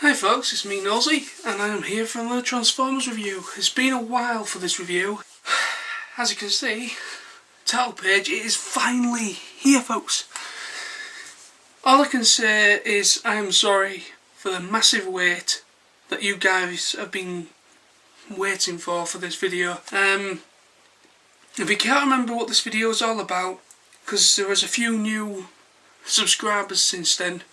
Hi folks, it's me Nosy, and I am here for another Transformers review. It's been a while for this review. As you can see, title page, it is finally here folks. All I can say is I am sorry for the massive wait that you guys have been waiting for this video. If you can't remember what this video is all about, because there was a few new subscribers since then,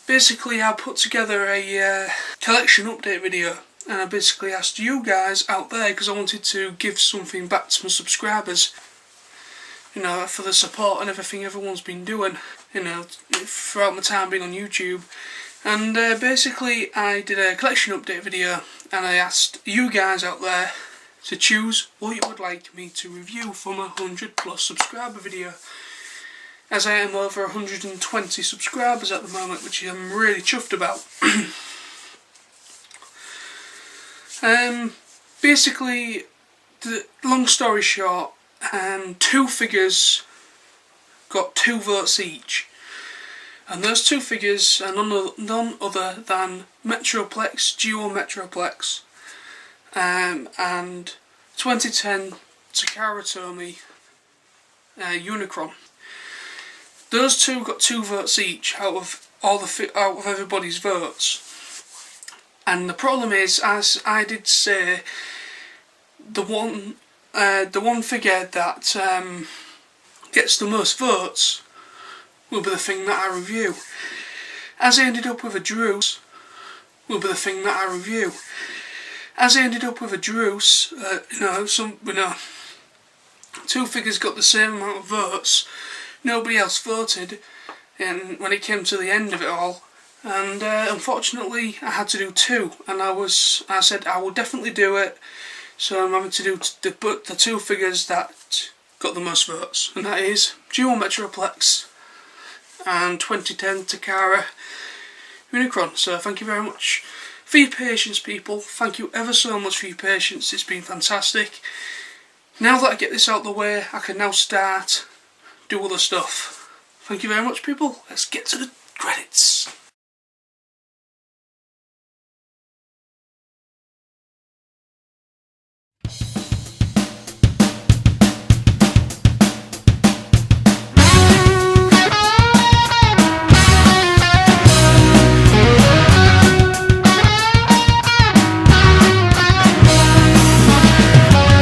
basically I put together a collection update video, and I basically asked you guys out there, because I wanted to give something back to my subscribers, you know, for the support and everything everyone's been doing, you know, throughout my time being on YouTube. And basically I did a collection update video, and I asked you guys out there to choose what you would like me to review from a 100+ subscriber video. As I am over 120 subscribers at the moment, which I'm really chuffed about. Basically, long story short, two figures got 2 votes each, and those 2 figures are none other than Metroplex, Duo Metroplex, and 2010 Takara Tomy Unicron. Those two got 2 votes each out of everybody's votes. And the problem is, as I did say, the one figure that gets the most votes will be the thing that I review. As I ended up with a Druce, will be the thing that I review. As I ended up with a Druce, 2 figures got the same amount of votes. Nobody else voted when it came to the end of it all, and unfortunately I had to do 2, and I said I will definitely do it, so I'm having to do the 2 figures that got the most votes, and that is Duo Metroplex and 2010 Takara Unicron. So thank you very much for your patience, people. Thank you ever so much for your patience. It's been fantastic. Now that I get this out of the way, I can now start do other stuff. Thank you very much, people. Let's get to the credits.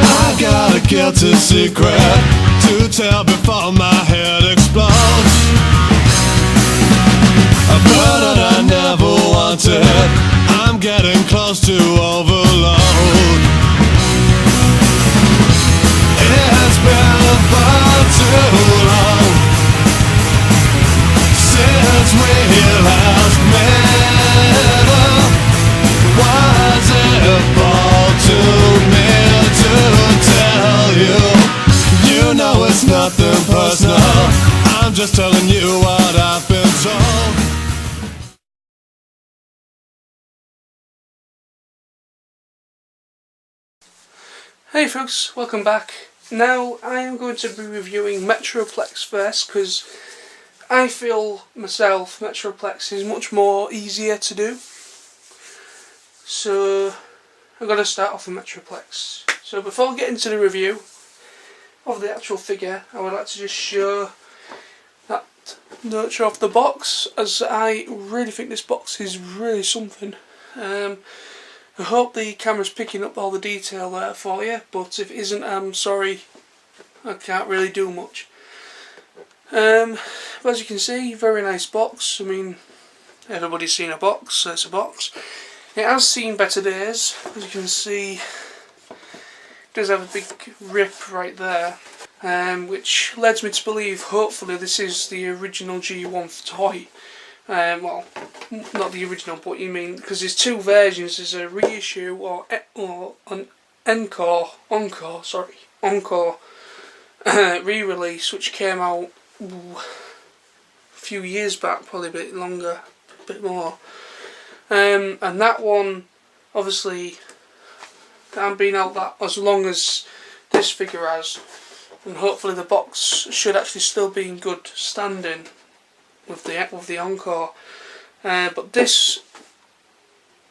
I got a guilty secret to tell before my head explodes. A burden I never wanted, I'm getting close to overload. It's been far too long since we last met. Was it fall to me to tell you? You know it's nothing personal, I'm just telling you what I've been told. Hey folks, welcome back. Now I am going to be reviewing Metroplex first, because I feel myself Metroplex is much more easier to do. So I'm going to start off with Metroplex. So before I get into the review of the actual figure, I would like to just show that nurture of the box, as I really think this box is really something. I hope the camera's picking up all the detail there for you, but if it isn't, I'm sorry, I can't really do much. But as you can see, very nice box. I mean, everybody's seen a box, so it's a box. It has seen better days. As you can see, it does have a big rip right there, which leads me to believe hopefully this is the original G1 toy. Well, not the original, but you mean, because there's 2 versions. There's a reissue or an encore re-release, which came out a few years back, probably a bit longer, a bit more. And that one, obviously, hasn't been out that as long as this figure has, and hopefully the box should actually still be in good standing with the encore. But this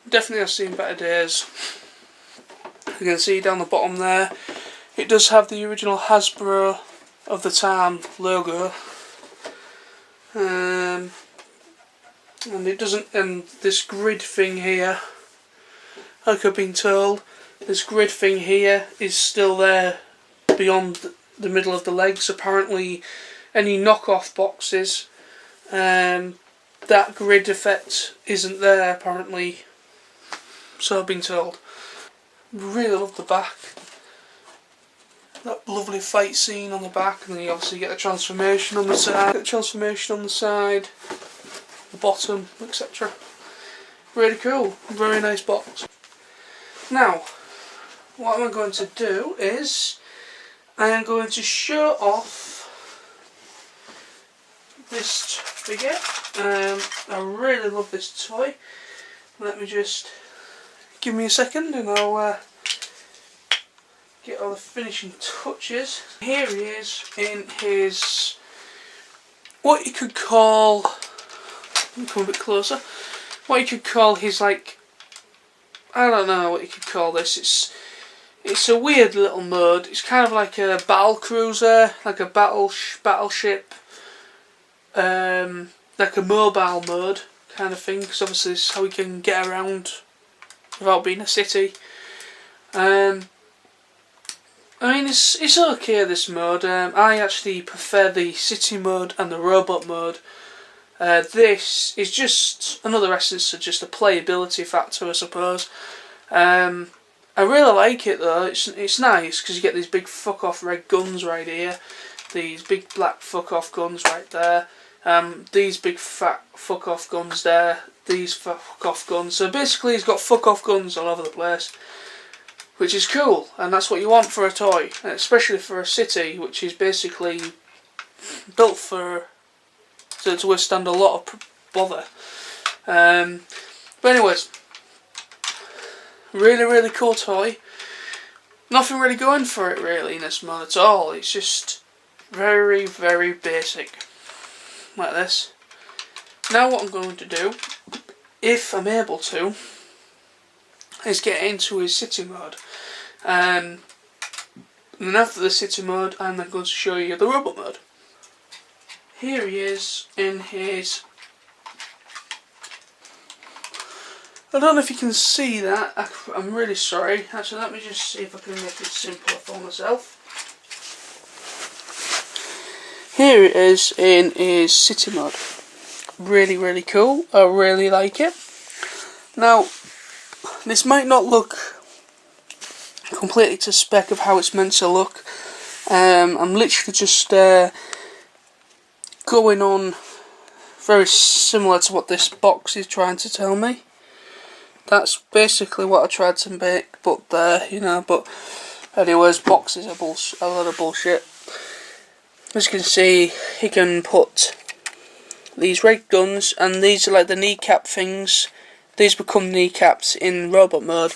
definitely has seen better days. You can see down the bottom there, it does have the original Hasbro of the time logo, and it doesn't. And this grid thing here, like I've been told, this grid thing here is still there beyond the middle of the legs. Apparently, any knockoff boxes, that grid effect isn't there apparently. So I've been told. Really love the back. That lovely fight scene on the back, and then you obviously get the transformation on the side, the bottom, etc. Really cool, very nice box. Now, what I'm going to do is, I am going to show off this figure. I really love this toy. Let me just, give me a second and I'll get all the finishing touches. Here he is in his, what you could call, let me come a bit closer, what you could call his, like, I don't know what you could call this, it's a weird little mode. It's kind of like a battle cruiser, like a battleship, like a mobile mode kind of thing, because obviously this is how we can get around without being a city. I mean, it's okay, this mode. I actually prefer the city mode and the robot mode. This is just another essence of just a playability factor, I suppose. I really like it though. It's nice because you get these big fuck off red guns right here, these big black fuck off guns right there, these big fat fuck off guns there, these fuck off guns. So basically, he's got fuck off guns all over the place, which is cool, and that's what you want for a toy, especially for a city which is basically built to withstand a lot of bother. But anyways, really cool toy. Nothing really going for it really in this mode at all. It's just very basic, like this. Now what I'm going to do, if I'm able to, is get into his city mode. And then after the city mode, I'm then going to show you the robot mode. Here he is in his, I don't know if you can see that, I'm really sorry. Actually, let me just see if I can make it simpler for myself. Here it is in his city mode. Really cool, I really like it. Now, this might not look completely to spec of how it's meant to look. I'm literally just going on very similar to what this box is trying to tell me. That's basically what I tried to make, but you know. But anyways, boxes are a lot of bullshit. As you can see, he can put these red guns, and these are like the kneecap things. These become kneecaps in robot mode.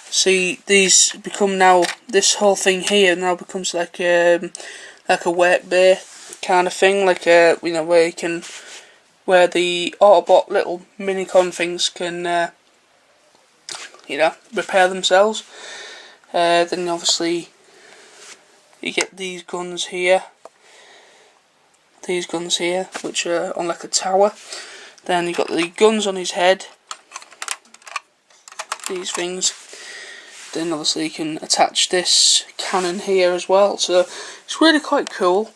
See, these become now, this whole thing here now becomes like a work bay kind of thing, like you know, where the Autobot little Minicon things can you know, repair themselves. Then obviously you get these guns here, which are on like a tower. Then you got the guns on his head, these things. Then obviously you can attach this cannon here as well, so it's really quite cool.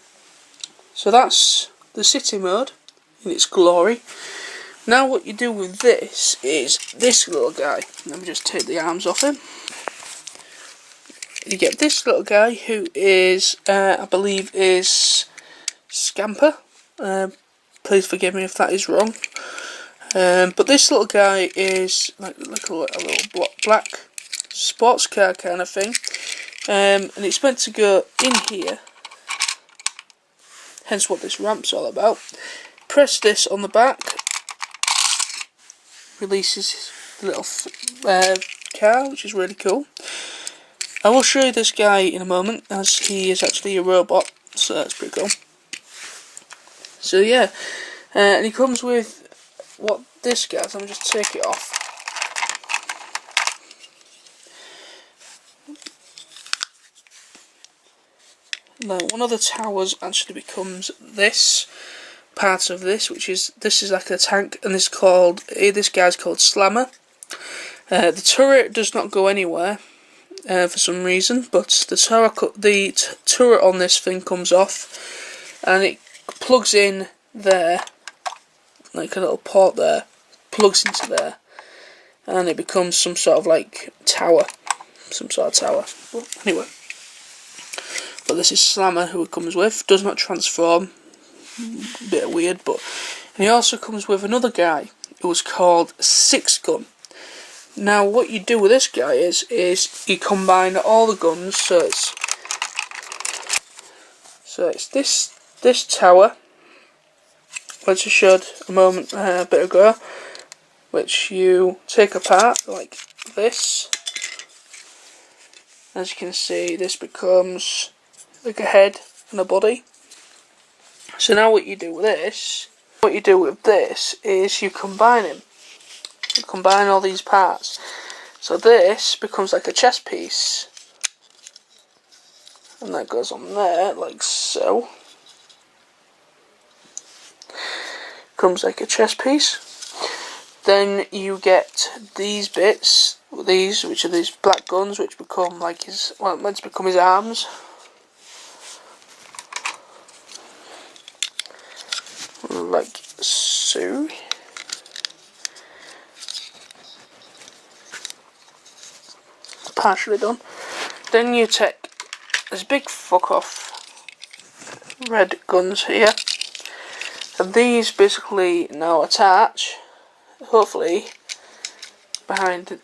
So that's the city mode in its glory. Now what you do with this is this little guy. Let me just take the arms off him. You get this little guy who is, I believe, is Scamper. Please forgive me if that is wrong. But this little guy is like a little black sports car kind of thing, and it's meant to go in here, hence what this ramp's all about. Press this on the back, releases the little car, which is really cool. I will show you this guy in a moment, as he is actually a robot, so that's pretty cool. So yeah, and he comes with what this gets, let me just take it off. Now one of the towers actually becomes this part of this, which is like a tank, and this guy's called Slammer. The turret does not go anywhere for some reason, but the turret on this thing comes off, and it plugs in there, like a little port there, plugs into there, and it becomes some sort of like tower, Well, anyway, but this is Slammer, who it comes with. Does not transform. Bit weird, but and he also comes with another guy who was called 6 Gun. Now, what you do with this guy is you combine all the guns. So it's this tower, which I showed a bit ago, which you take apart like this. As you can see, this becomes like a head and a body. So now what you do with this is you combine him. You combine all these parts. So this becomes like a chest piece. And that goes on there, like so. Comes like a chest piece. Then you get these bits, which are these black guns, which become like meant to become his arms. Like so. Partially done. Then you take this big fuck off red guns here, and these basically now attach, hopefully, behind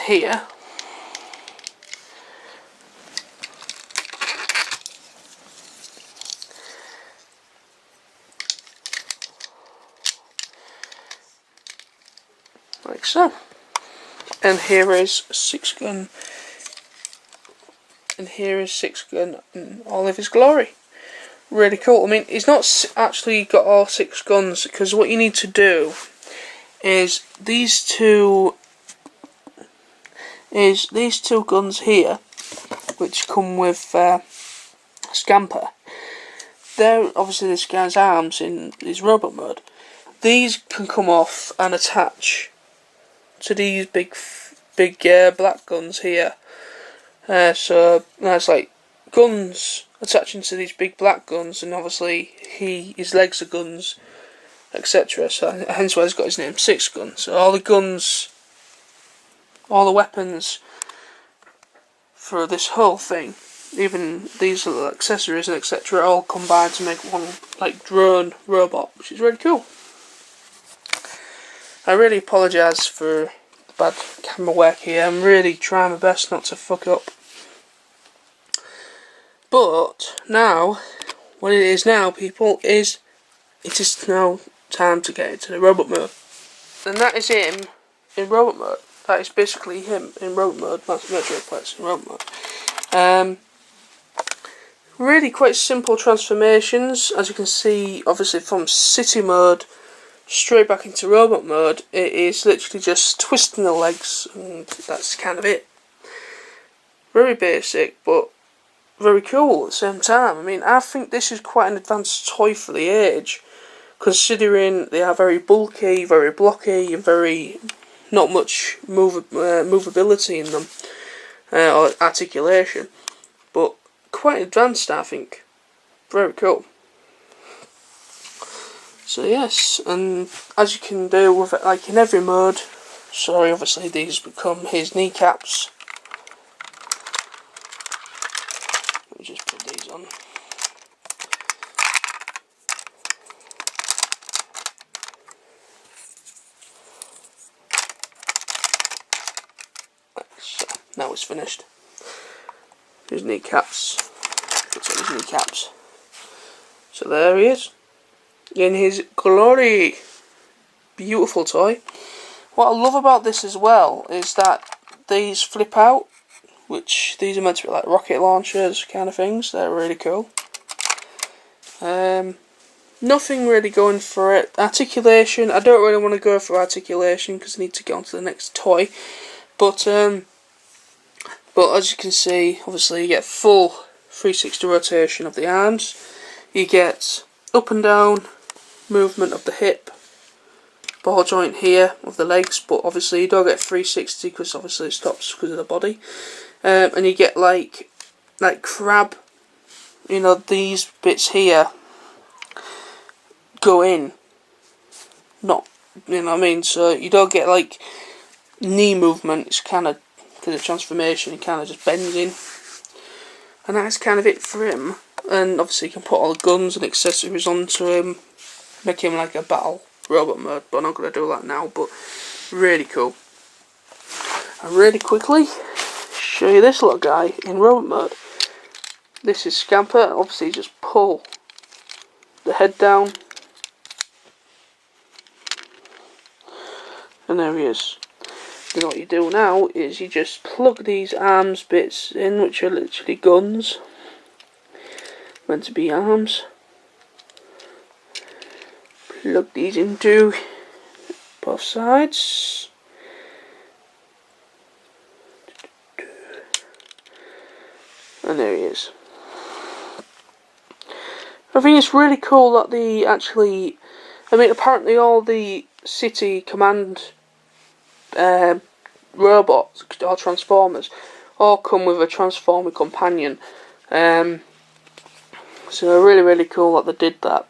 here. Like so. And here is 6 Gun. And here is 6 Gun in all of his glory. Really cool. I mean, he's not actually got all 6 guns, because what you need to do is these two guns here, which come with Scamper. They're obviously this guy's arms in his robot mode. These can come off and attach to these big black guns here. So that's like guns attaching to these big black guns, and obviously his legs are guns, etc. So hence why he's got his name 6 Gun. So all the guns, all the weapons for this whole thing, even these little accessories and etc., all combine to make one like drone robot, which is really cool. I really apologise for the bad camera work here. I'm really trying my best not to fuck up. But now, what it is now, people, it is now time to get into the robot mode. And that is him in robot mode. That is basically him in robot mode. That's Metroplex in robot mode. Really quite simple transformations. As you can see, obviously from city mode straight back into robot mode, it is literally just twisting the legs, and that's kind of it. Very basic, but very cool at the same time. I mean, I think this is quite an advanced toy for the age, considering they are very bulky, very blocky, and very not much movability in them, or articulation, but quite advanced, I think. Very cool. So yes, and as you can do with it, like in every mode, sorry, obviously these become his kneecaps. Let me just put these on. So, now it's finished. His kneecaps. Puts on his kneecaps. So there he is, in his glory. Beautiful toy. What I love about this as well is that these flip out, which these are meant to be like rocket launchers kind of things. They're really cool. Yeah, nothing really going for it. Articulation, I don't really want to go for articulation because I need to get on to the next toy. But as you can see, obviously you get full 360 rotation of the arms. You get up and down movement of the hip, ball joint here of the legs, but obviously you don't get 360 because obviously it stops because of the body. And you get like crab, you know, these bits here go in, not, you know what I mean, so you don't get like knee movement. It's kind of, because of transformation, it kind of just bends in, and that's kind of it for him. And obviously you can put all the guns and accessories onto him, make him like a battle robot mode, but I'm not going to do that now. But really cool. And really quickly show you this little guy in robot mode. This is Scamper. Obviously just pull the head down, and there he is. Then what you do now is you just plug these arms bits in, which are literally guns, meant to be arms. Plug these into both sides. And there he is. I think it's really cool that they actually, I mean, apparently all the city command robots or transformers all come with a transformer companion. So really cool that they did that.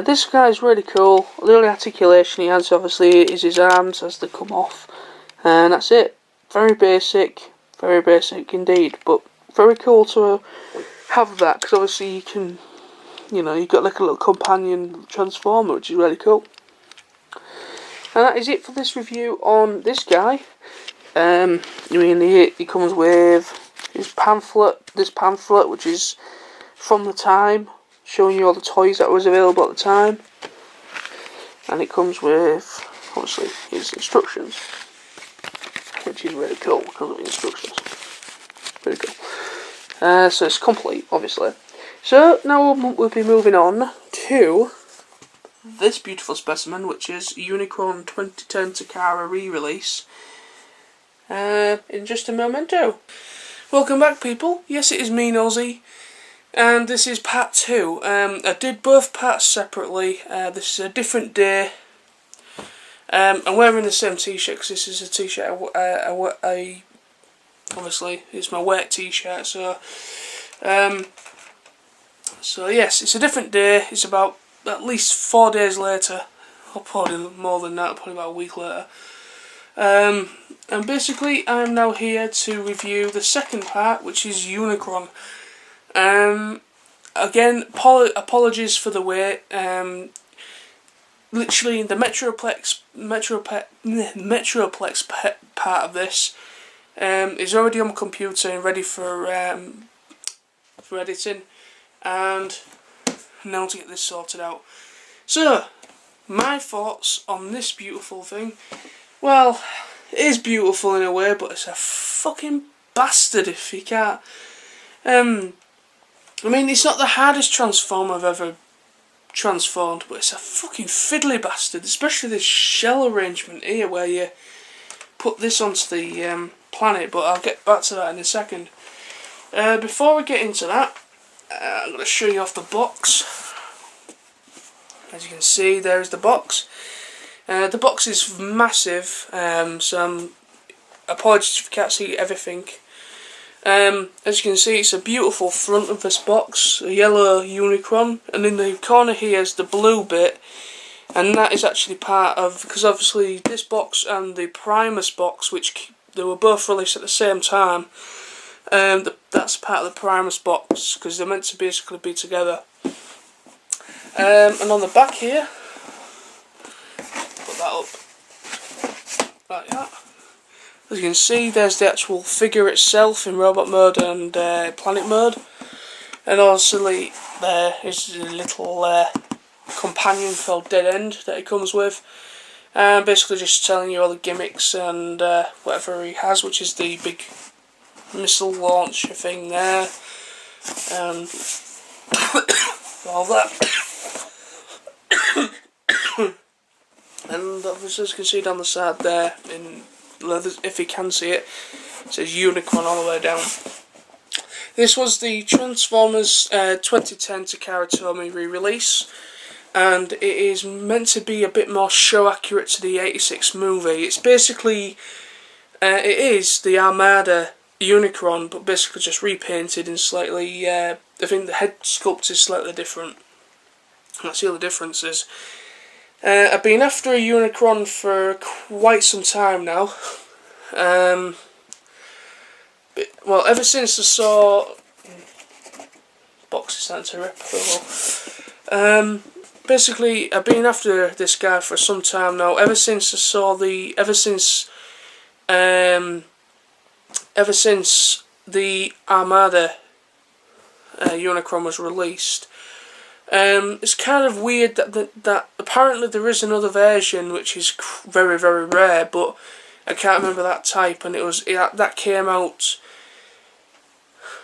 This guy's really cool. The only articulation he has obviously is his arms as they come off, and that's it. Very basic indeed, but very cool to have that, because obviously you can, you know, you've got like a little companion transformer, which is really cool. And that is it for this review on this guy. I mean, he comes with his pamphlet, this pamphlet, which is from the time, showing you all the toys that was available at the time. And it comes with, obviously, his instructions, which is really cool because of the instructions. Really cool. So it's complete, obviously. So now we'll be moving on to this beautiful specimen, which is Unicron 2010 Takara re-release. In just a momento. Welcome back, people. Yes, it is me, Nosy, and this is part 2. I did both parts separately. This is a different day. I'm wearing the same t-shirt because this is a t-shirt I obviously it's my work t-shirt. So yes, it's a different day. It's about at least 4 days later, or probably more than that, probably about a week later. And basically I'm now here to review the second part, which is Unicron. Again, apologies for the wait. Literally the Metroplex part of this is already on my computer and ready for editing, and now to get this sorted out. So, my thoughts on this beautiful thing. Well, it is beautiful in a way, but it's a fucking bastard if you can't. I mean, it's not the hardest transform I've ever transformed, but it's a fucking fiddly bastard, especially this shell arrangement here where you put this onto the planet, but I'll get back to that in a second. Before we get into that, I'm going to show you off the box. As you can see, there's the box. The box is massive, so apologies if you can't see everything. As you can see, it's a beautiful front of this box, a yellow Unicron, and in the corner here is the blue bit, and that is actually part of, because obviously this box and the Primus box, which they were both released at the same time, that's part of the Primus box, because they're meant to basically be together. And on the back here, put that up like that. As you can see, there's the actual figure itself in robot mode and planet mode, and also there is a little companion called Dead End that it comes with, and basically just telling you all the gimmicks and whatever he has, which is the big missile launcher thing there, and all that. And obviously, as you can see down the side there, in leather, if you can see it, it says Unicron all the way down. This was the Transformers 2010 Takara Tomy re-release, and it is meant to be a bit more show accurate to the '86 movie. It's basically, it is the Armada Unicron, but basically just repainted and slightly, I think the head sculpt is slightly different. That's the other differences. I've been after a Unicron for quite some time now. Well, ever since I saw... box is starting to rip. Basically, I've been after this guy for some time now. Ever since I saw the... Ever since the Armada Unicron was released. It's kind of weird that apparently there is another version which is very, very rare, but I can't remember that type, and that came out,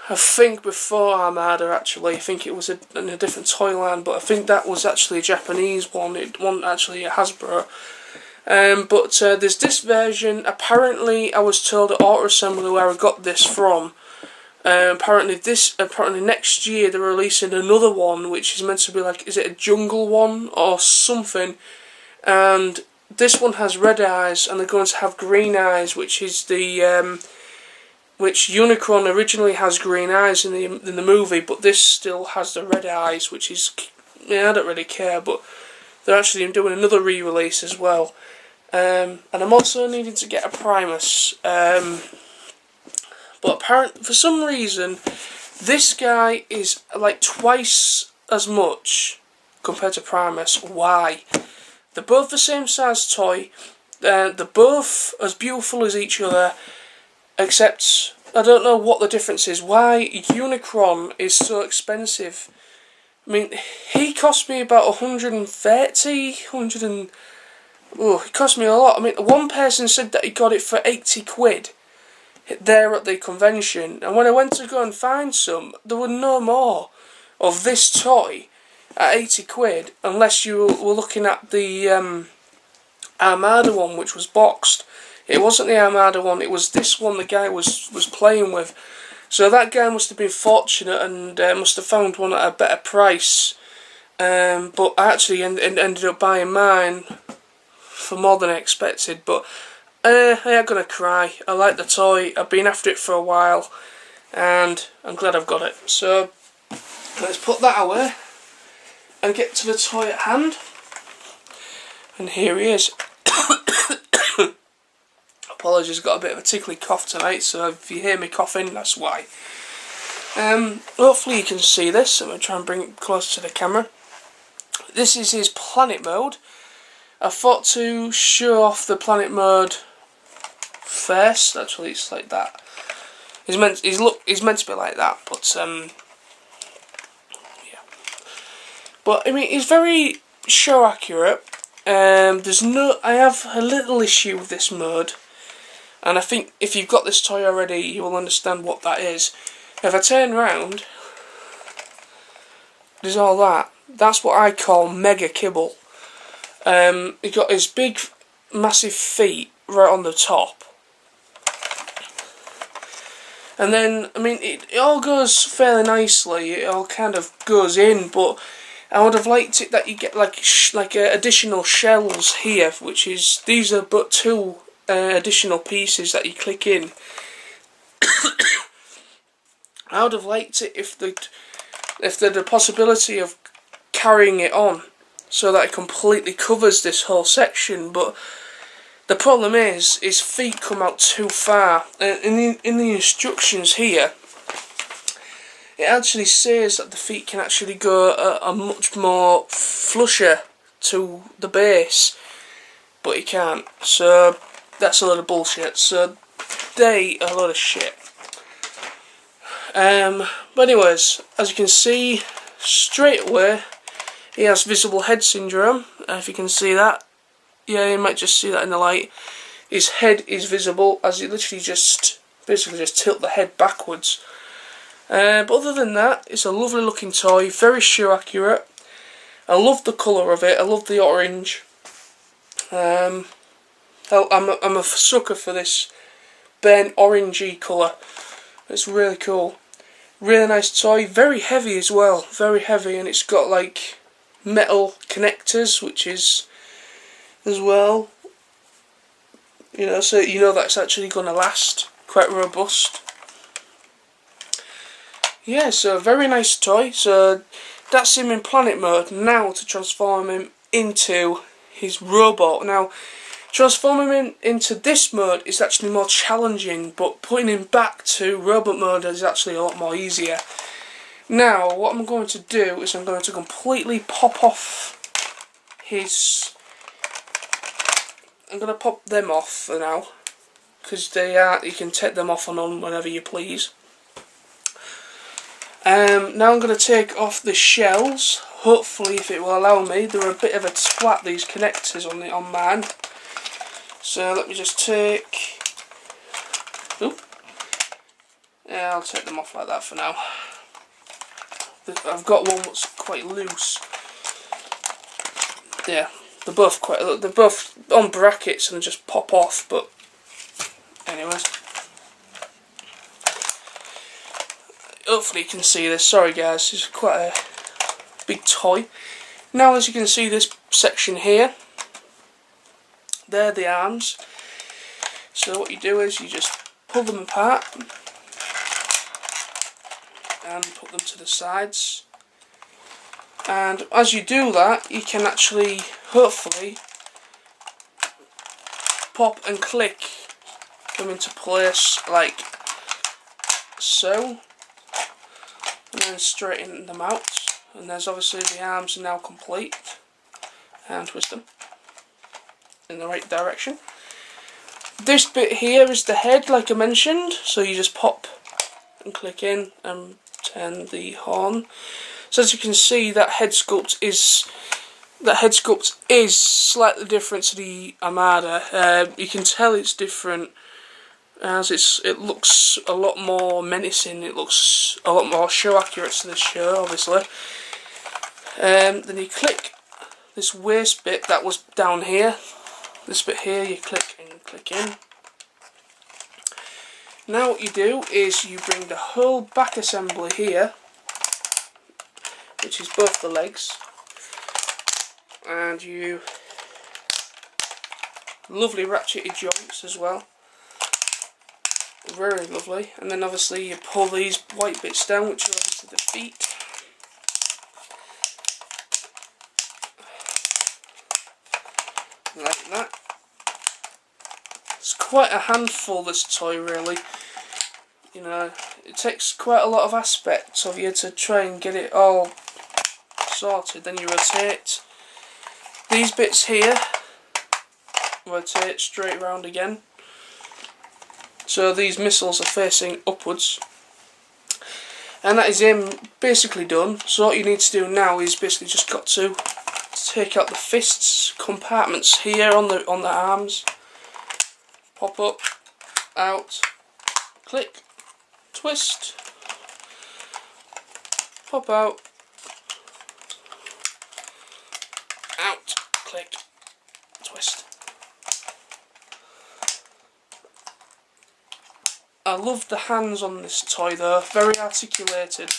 I think, before Armada. Actually, I think it was in a different toy line, but I think that was actually a Japanese one. It wasn't actually a Hasbro. But there's this version. Apparently, I was told at Auto Assembly where I got this from. Apparently next year they're releasing another one, which is meant to be like, is it a jungle one or something? And this one has red eyes, and they're going to have green eyes, which is the which Unicron originally has green eyes in the movie, but this still has the red eyes, which is, yeah, I don't really care, but they're actually doing another re-release as well. And I'm also needing to get a Primus. But apparently, for some reason, this guy is like twice as much compared to Primus. Why? They're both the same size toy. They're both as beautiful as each other, except I don't know what the difference is. Why Unicron is so expensive? I mean, he cost me about 130, it cost me a lot. I mean, one person said that he got it for 80 quid. There at the convention, and when I went to go and find some, there were no more of this toy at 80 quid, unless you were looking at the Armada one, which was boxed. It wasn't the Armada one, it was this one the guy was playing with. So that guy must have been fortunate and must have found one at a better price. But I actually ended up buying mine for more than I expected. But I ain't gonna cry. I like the toy. I've been after it for a while, and I'm glad I've got it. So let's put that away and get to the toy at hand. And here he is. Apologies, I've got a bit of a tickly cough tonight, so if you hear me coughing, that's why. Hopefully you can see this. I'm going to try and bring it close to the camera. This is his planet mode. I thought to show off the planet mode first. Actually, it's like that. He's meant to be like that, but yeah. But I mean, he's very show accurate. I have a little issue with this mode, and I think if you've got this toy already, you will understand what that is. If I turn round, there's all that. That's what I call mega kibble. He's got his big, massive feet right on the top. And then, I mean, it all goes fairly nicely. It all kind of goes in, but I would have liked it that you get like additional shells here, which is, these are but two additional pieces that you click in. I would have liked it if there'd a possibility of carrying it on, so that it completely covers this whole section, but the problem is his feet come out too far. In the instructions here, it actually says that the feet can actually go a much more flusher to the base, but he can't, so that's a load of bullshit. So they are a load of shit. But anyways, as you can see, straight away he has visible head syndrome. If you can see that, yeah, you might just see that in the light. His head is visible, as it literally basically just tilt the head backwards. But other than that, it's a lovely looking toy, very show accurate. I love the colour of it. I love the orange. I'm a sucker for this burnt orangey colour. It's really cool. Really nice toy. Very heavy as well. Very heavy, and it's got like metal connectors, which is as well. You know, so you know that's actually going to last. Quite robust. Yeah, so very nice toy. So that's him in planet mode. Now to transform him into his robot. Now, transforming him into this mode is actually more challenging, but putting him back to robot mode is actually a lot more easier. Now, what I'm going to do is I'm going to completely pop off his... I'm going to pop them off for now, because they are, you can take them off and on whenever you please. Now I'm going to take off the shells. Hopefully, if it will allow me. They're a bit of a twat, these connectors on mine. So let me just take... Oop. Yeah, I'll take them off like that for now. I've got one that's quite loose. Yeah, they're both on brackets and just pop off, but anyways. Hopefully you can see this. Sorry guys, it's quite a big toy. Now as you can see this section here, they're the arms. So what you do is you just pull them apart and put them to the sides. And as you do that, you can actually, hopefully, pop and click them into place like so. And then straighten them out, and there's obviously the arms are now complete, and twist them in the right direction. This bit here is the head, like I mentioned, so you just pop and click in and turn the horn. So as you can see, that head sculpt is slightly different to the Armada. You can tell it's different, as it looks a lot more menacing. It looks a lot more show accurate to the show, obviously. Then you click this waist bit that was down here. This bit here, you click and click in. Now what you do is you bring the whole back assembly here, which is both the legs, and you lovely ratcheted joints as well. Very lovely. And then obviously you pull these white bits down, which are obviously the feet. Like that. It's quite a handful, this toy, really. You know, it takes quite a lot of aspects of you to try and get it all sorted. Then you rotate these bits here, rotate straight round again. So these missiles are facing upwards, and that is him basically done. So what you need to do now is basically just got to take out the fists compartments here on the arms, pop up, out, click, twist, pop out, click, twist. I love the hands on this toy though, very articulated.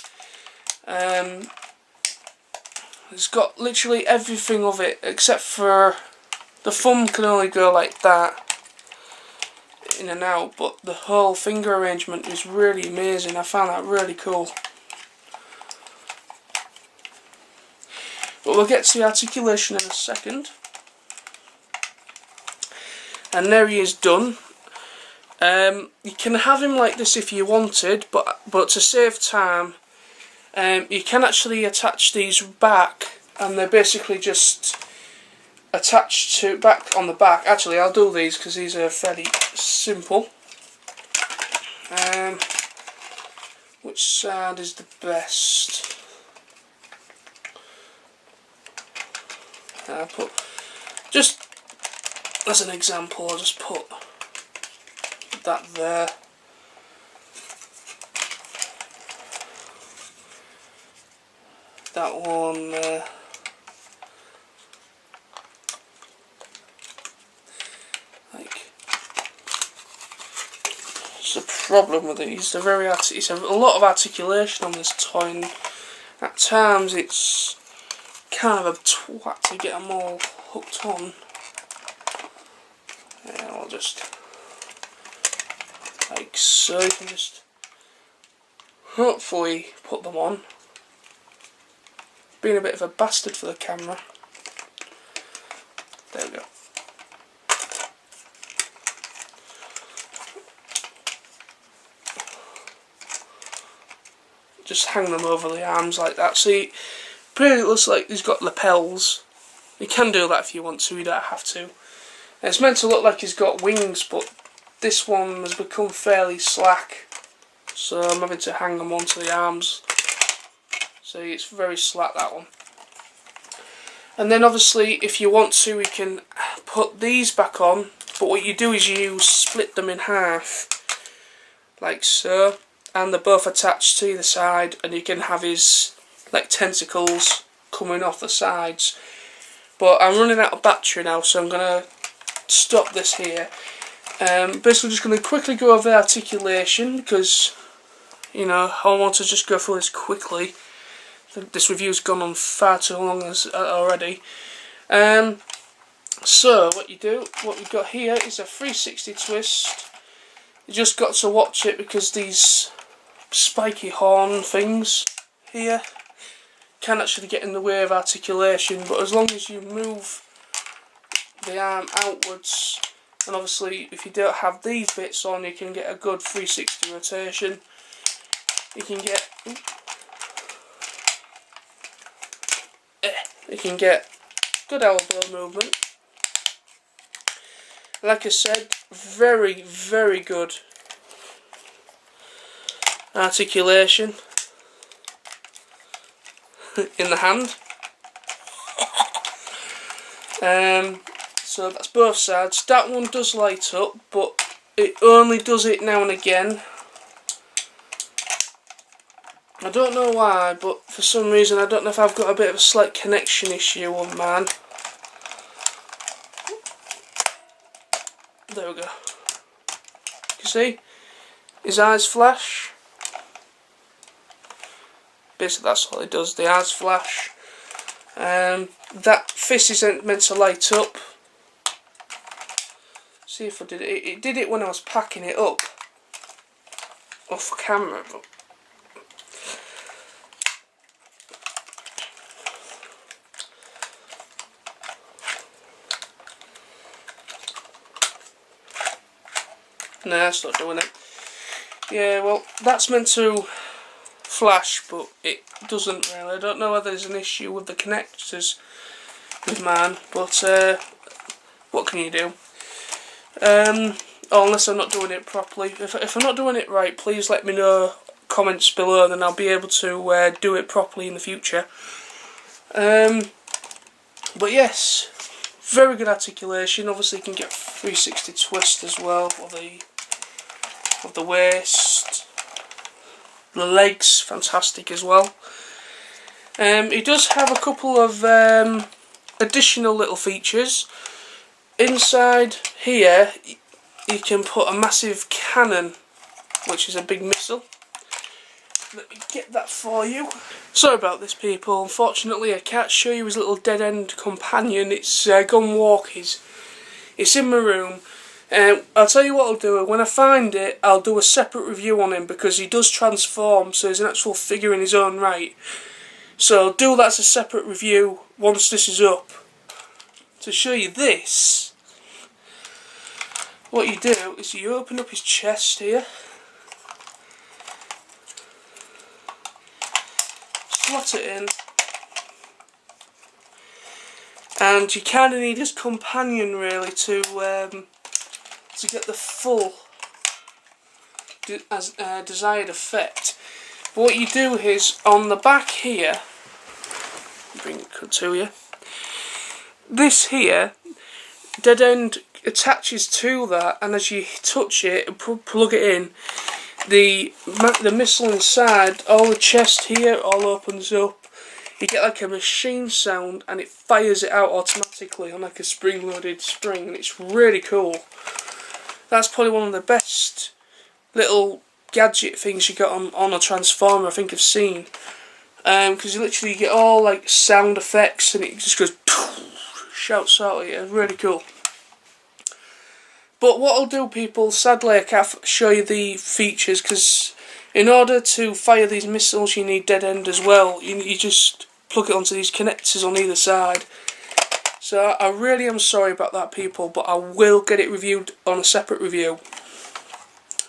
It's got literally everything of it except for the thumb can only go like that, in and out, but the whole finger arrangement is really amazing. I found that really cool. But we'll get to the articulation in a second. And there he is done. You can have him like this if you wanted, but to save time, you can actually attach these back, and they're basically just attached to back on the back. Actually, I'll do these because these are fairly simple. Which side is the best? I'll put, just as an example, I'll just put that there. That one there. It's the problem with it. It's a lot of articulation on this toy, and at times it's kind of a twat to get them all hooked on. Yeah, I'll just like so. You can just hopefully put them on. Being a bit of a bastard for the camera. There we go. Just hang them over the arms like that. See, pretty looks like he's got lapels. You can do that if you want to, you don't have to. And it's meant to look like he's got wings, but this one has become fairly slack. So I'm having to hang them onto the arms. See, it's very slack, that one. And then obviously if you want to, you can put these back on, but what you do is you split them in half, like so, and they're both attached to the side, and you can have his like tentacles coming off the sides. But I'm running out of battery now, so I'm going to stop this here. Basically just going to quickly go over the articulation, because you know, I want to just go through this quickly. This review's gone on far too long already. So what we've got here is a 360 twist. You just got to watch it because these spiky horn things here can actually get in the way of articulation, but as long as you move the arm outwards, and obviously if you don't have these bits on, you can get a good 360 rotation. You can get good elbow movement. Like I said, very, very good articulation in the hand. So that's both sides. That one does light up, but it only does it now and again. I don't know why, but for some reason I don't know if I've got a bit of a slight connection issue on mine. There we go. You see? His eyes flash. Basically that's all it does, the eyes flash. That fist isn't meant to light up. See if I did it. It did it when I was packing it up off camera, but no, that's not doing it. Yeah, well, that's meant to flash, but it doesn't really. I don't know whether there's an issue with the connectors with mine, but what can you do? Unless I'm not doing it properly. If I'm not doing it right, please let me know, comments below, then I'll be able to do it properly in the future. But yes, very good articulation. Obviously you can get 360 twist as well of the waist. The legs, fantastic as well. It does have a couple of additional little features. Inside here you can put a massive cannon, which is a big missile. Let me get that for you. Sorry about this, people. Unfortunately I can't show you his little dead end companion. It's gone walkies. It's in my room. I'll tell you what I'll do. When I find it, I'll do a separate review on him, because he does transform, so he's an actual figure in his own right. So I'll do that as a separate review once this is up. To show you this, what you do is you open up his chest here, slot it in, and you kind of need his companion really to get the full desired effect. But what you do is on the back here, bring it to you. This here, dead end attaches to that, and as you touch it and plug it in, the missile inside, all the chest here, all opens up. You get like a machine sound, and it fires it out automatically on like a spring-loaded spring, and it's really cool. That's probably one of the best little gadget things you get on a Transformer, I think I've seen. Because you literally get all like sound effects and it just goes shouts out at you. Really cool. But what I'll do, people, sadly I can't show you the features because in order to fire these missiles you need dead end as well. You just plug it onto these connectors on either side. So I really am sorry about that, people, but I will get it reviewed on a separate review.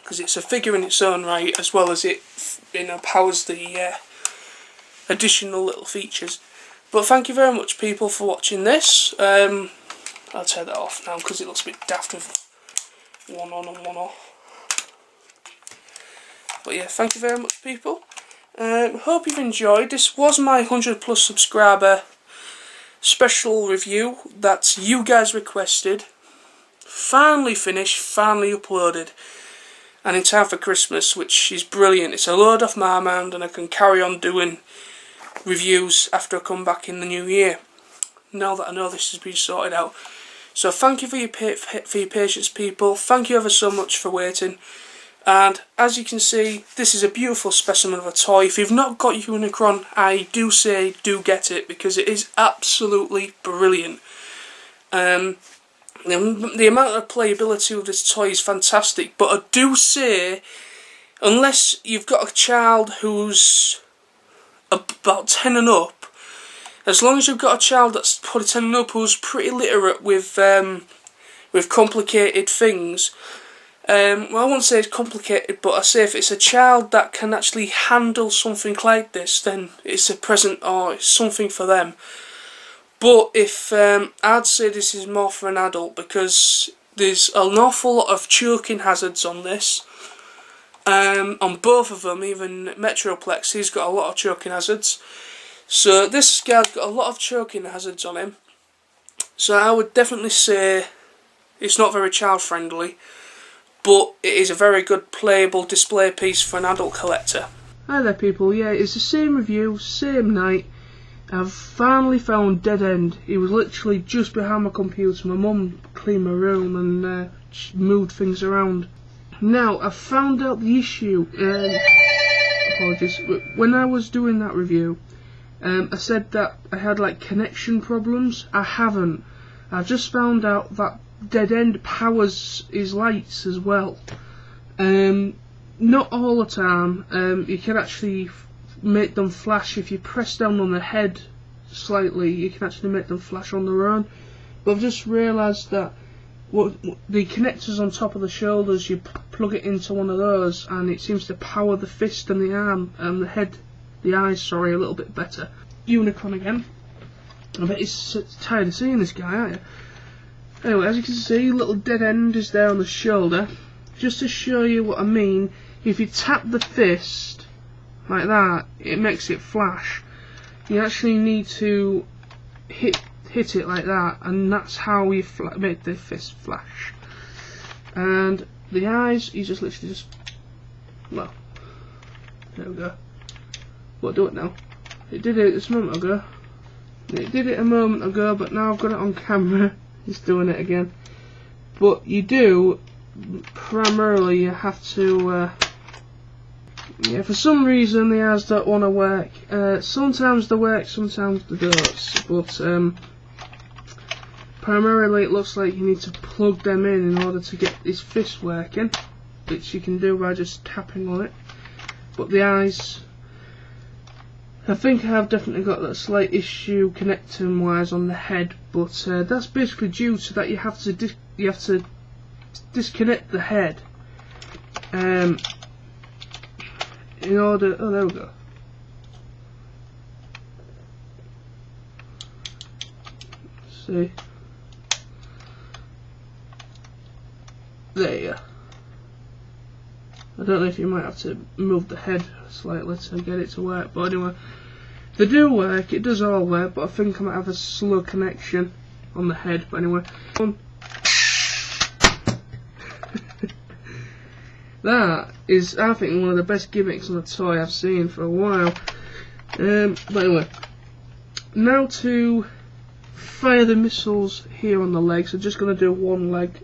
Because it's a figure in its own right, as well as it powers the additional little features. But thank you very much, people, for watching this. I'll take that off now because it looks a bit daft with one on and one off. But yeah, thank you very much, people. Hope you've enjoyed. This was my 100+ subscriber special review that you guys requested. Finally finished, finally uploaded. And in time for Christmas, which is brilliant. It's a load off my mind and I can carry on doing reviews after I come back in the new year. Now that I know this has been sorted out. So thank you for your patience, people. Thank you ever so much for waiting. And as you can see, this is a beautiful specimen of a toy. If you've not got Unicron, I do say do get it because it is absolutely brilliant. The amount of playability of this toy is fantastic, but I do say, unless you've got a child who's about 10 and up, as long as you've got a child that's probably 10 and up who's pretty literate with complicated things, well, I won't say it's complicated, but I say if it's a child that can actually handle something like this, then it's a present or it's something for them. But if I'd say this is more for an adult because there's an awful lot of choking hazards on this. On both of them, even Metroplex, he's got a lot of choking hazards. So this guy's got a lot of choking hazards on him. So I would definitely say it's not very child friendly, but it is a very good playable display piece for an adult collector. Hi there, people. Yeah, it's the same review, same night. I've finally found Dead End. He was literally just behind my computer. My mum cleaned my room and moved things around. Now, I've found out the issue. Apologies. When I was doing that review, I said that I had like connection problems. I haven't. I've just found out that Dead End powers his lights as well. Not all the time. You can actually make them flash if you press down on the head slightly. You can actually make them flash on their own. But I've just realised that the connectors on top of the shoulders, you plug it into one of those and it seems to power the fist and the arm and the eyes, sorry, a little bit better. Unicron again. I bet he's tired of seeing this guy, aren't you? Anyway, as you can see, little Dead End is there on the shoulder. Just to show you what I mean, if you tap the fist like that, it makes it flash. You actually need to hit it like that, and that's how you make the fist flash. And the eyes, you just literally well, there we go. What, do it now? It did it this moment ago. It did it a moment ago, but now I've got it on camera. It's doing it again. But you do, primarily you have to, yeah, for some reason the eyes don't want to work. Sometimes they work, sometimes they don't. But primarily it looks like you need to plug them in order to get this fist working, which you can do by just tapping on it. But the eyes, I think I have definitely got that slight issue connecting wise on the head, but that's basically due to that you have to disconnect the head in order. Oh, there we go. Let's see. There you go. I don't know if you might have to move the head slightly to get it to work, but anyway, they do work, it does all work, but I think I might have a slow connection on the head, but anyway. That is, I think, one of the best gimmicks on a toy I've seen for a while. But anyway, now to fire the missiles here on the legs. I'm just going to do one leg.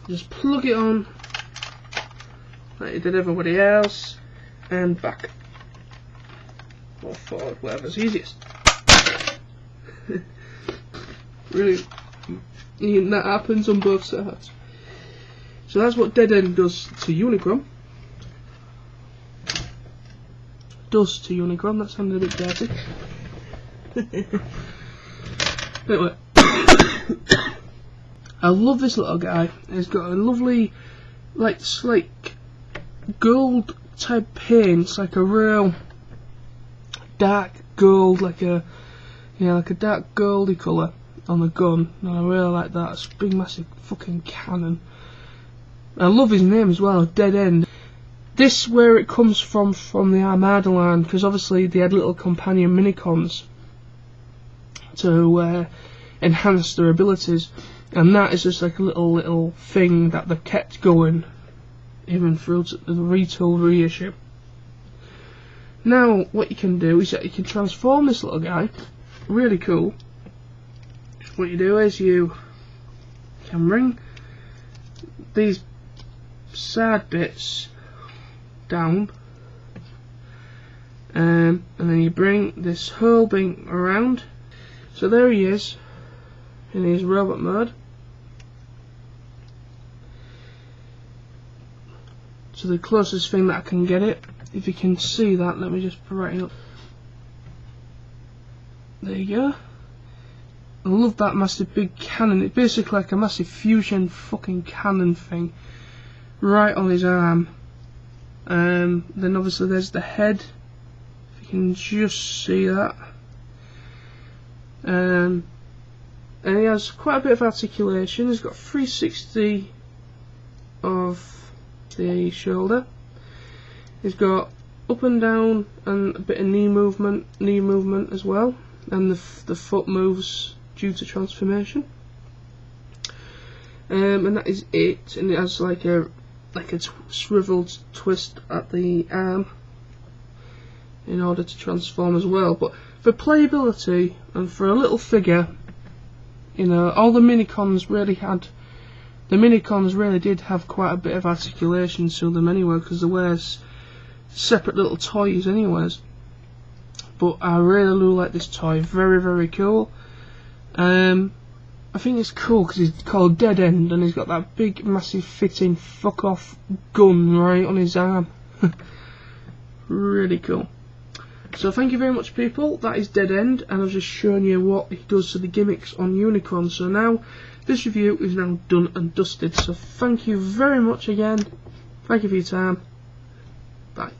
Just plug it on like you did everybody else, and back or forward, whatever's easiest. Really, that happens on both sides. So that's what dead end does to Unicron. That sounded a bit dirty. Anyway, I love this little guy. He's got a lovely, like gold type paint, like a real dark gold, like a dark goldy colour on the gun, and I really like that. It's a big massive fucking cannon. I love his name as well, Dead End. This where it comes from the Armada line, because obviously they had little companion minicons to enhance their abilities, and that is just like a little thing that they've kept going even through the retool reissue. Now what you can do is that you can transform this little guy, really cool. What you do is you can bring these side bits down, and then you bring this whole thing around. So there he is in his robot mode. So the closest thing that I can get it, if you can see that, let me just brighten up. There you go. I love that massive big cannon. It's basically like a massive fusion fucking cannon thing right on his arm. Then obviously there's the head, if you can just see that. And he has quite a bit of articulation. He's got 360 of the shoulder. He's got up and down and a bit of knee movement as well, and the foot moves due to transformation. And that is it. And it has like a swiveled twist at the arm in order to transform as well. But for playability and for a little figure, you know, all the minicons really did have quite a bit of articulation to them anyway, because they were separate little toys anyways. But I really do like this toy, very, very cool. I think it's cool because he's called Dead End, and he's got that big massive fitting fuck off gun right on his arm. Really cool. So thank you very much people, that is Dead End, and I've just shown you what he does to the gimmicks on Unicron. So now this review is now done and dusted, so thank you very much again, thank you for your time, bye.